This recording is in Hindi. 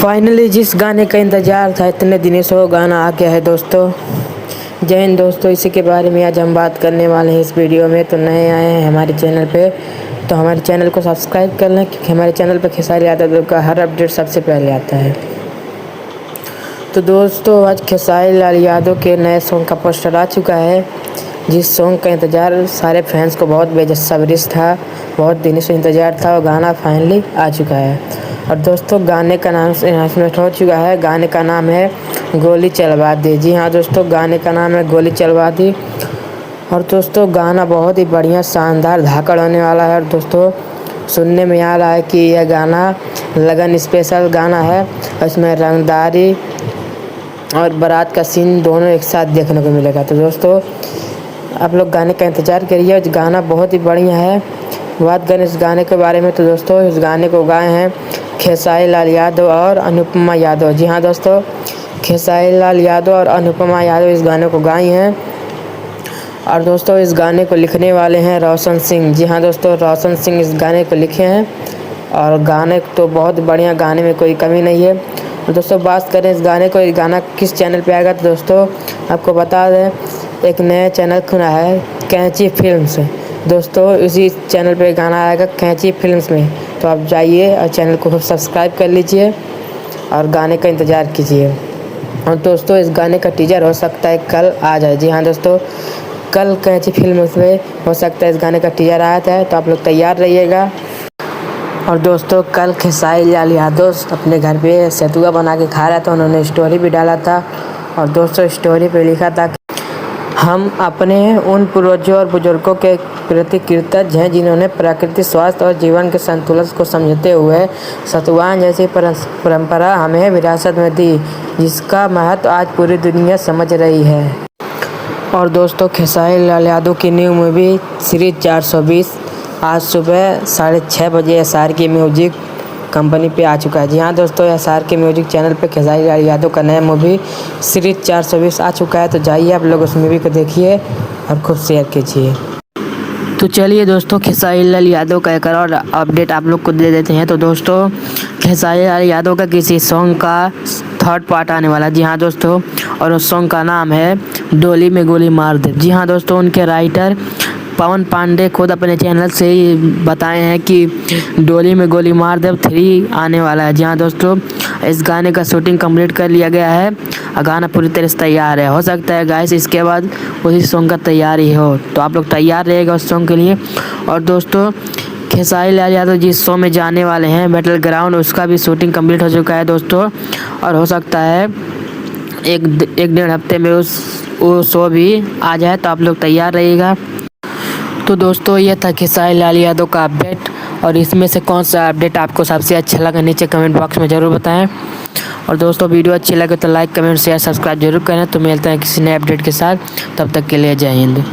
फाइनली जिस गाने का इंतज़ार था इतने दिनों से वो गाना आ गया है दोस्तों। जय हिंद दोस्तों, इसी के बारे में आज हम बात करने वाले हैं इस वीडियो में। तो नए आए हैं हमारे चैनल पे तो हमारे चैनल को सब्सक्राइब कर लें, क्योंकि हमारे चैनल पे खेसारी यादव का हर अपडेट सबसे पहले आता है। तो दोस्तों आज खेसारी लाल यादव के नए सॉन्ग का पोस्टर आ चुका है, जिस सॉन्ग का इंतज़ार सारे फैंस को बहुत बेसब्री था, बहुत दिनों से इंतज़ार था। वो गाना फाइनली आ चुका है और दोस्तों गाने का नाम अनाउंसमेंट हो चुका है। गाने का नाम है गोली चलवा दी। जी हाँ दोस्तों, गाने का नाम है गोली चलवा दी। और दोस्तों गाना बहुत ही बढ़िया शानदार धाकड़ होने वाला है। और दोस्तों सुनने में आ रहा है कि यह गाना लगन स्पेशल गाना है, इसमें रंगदारी और बारात का सीन दोनों एक साथ देखने को मिलेगा। तो दोस्तों आप लोग गाने का इंतज़ार करिए, गाना बहुत ही बढ़िया है। बात करें इस गाने के बारे में तो दोस्तों इस गाने को गाए हैं खेसारी लाल यादव और अनुपमा यादव। जी हाँ दोस्तों, खेसारी लाल यादव और अनुपमा यादव इस गाने को गाई हैं। और दोस्तों इस गाने को लिखने वाले हैं रोशन सिंह। जी हाँ दोस्तों, रोशन सिंह इस गाने को लिखे हैं और गाने तो बहुत बढ़िया, गाने में कोई कमी नहीं है। और दोस्तों बात करें इस गाने को, ये गाना किस चैनल पे आएगा तो दोस्तों आपको बता दें, एक नया चैनल खुला है कैंची फिल्म्स। दोस्तों इसी चैनल पे गाना आएगा कैंची फिल्म्स में, तो आप जाइए और चैनल को सब्सक्राइब कर लीजिए और गाने का इंतज़ार कीजिए। और दोस्तों इस गाने का टीजर हो सकता है कल आ जाए। जी हाँ दोस्तों, कल कैंची फिल्म्स में हो सकता है इस गाने का टीजर आया था, तो आप लोग तैयार रहिएगा। और दोस्तों कल खेसारी लाल यादव अपने घर पे सतुआ बना के खा रहा था, उन्होंने स्टोरी भी डाला था। और दोस्तों स्टोरी पे लिखा था हम अपने उन पूर्वजों और बुजुर्गों के प्रति कृतज्ञ हैं जिन्होंने प्रकृति, स्वास्थ्य और जीवन के संतुलन को समझते हुए सतुआन जैसी परंपरा हमें विरासत में दी, जिसका महत्व आज पूरी दुनिया समझ रही है। और दोस्तों खेसारी लाल यादव की न्यू मूवी सीरीज 420 आज सुबह 6:30 बजे SRK म्यूजिक कंपनी पे आ चुका है। जी हाँ दोस्तों, SRK म्यूजिक चैनल पे खेसारी लाल यादव का नया मूवी सीरीज 420 आ चुका है। तो जाइए आप लोग उस मूवी को देखिए और खूब शेयर कीजिए। तो चलिए दोस्तों खेसारी लाल यादव का एक और अपडेट आप लोग को दे देते हैं। तो दोस्तों खेसारी लाल यादव का किसी सॉन्ग का थर्ड पार्ट आने वाला है। जी हाँ दोस्तों, और उस सॉन्ग का नाम है डोली में गोली मार दे। जी हाँ दोस्तों, उनके राइटर पवन पांडे खुद अपने चैनल से ही बताए हैं कि डोली में गोली मार दे 3 आने वाला है। जी हाँ दोस्तों, इस गाने का शूटिंग कंप्लीट कर लिया गया है और गाना पूरी तरह से तैयार है। हो सकता है गाइस इसके बाद उसी सॉन्ग का तैयारी हो, तो आप लोग तैयार रहिएगा उस सॉन्ग के लिए। और दोस्तों खेसारी लाल यादव जिस शो में जाने वाले हैं बैटल ग्राउंड, उसका भी शूटिंग कंप्लीट हो चुका है दोस्तों। और हो सकता है एक 1.5 हफ्ते में वो शो भी आ जाए, तो आप लोग तैयार रहिएगा। तो दोस्तों ये था खेसारी लाल यादव का अपडेट, और इसमें से कौन सा अपडेट आपको सबसे अच्छा लगा नीचे कमेंट बॉक्स में ज़रूर बताएं। और दोस्तों वीडियो अच्छी लगे तो लाइक, कमेंट, शेयर, सब्सक्राइब जरूर करें। तो मिलते हैं किसी नए अपडेट के साथ, तब तक के लिए जय हिंद।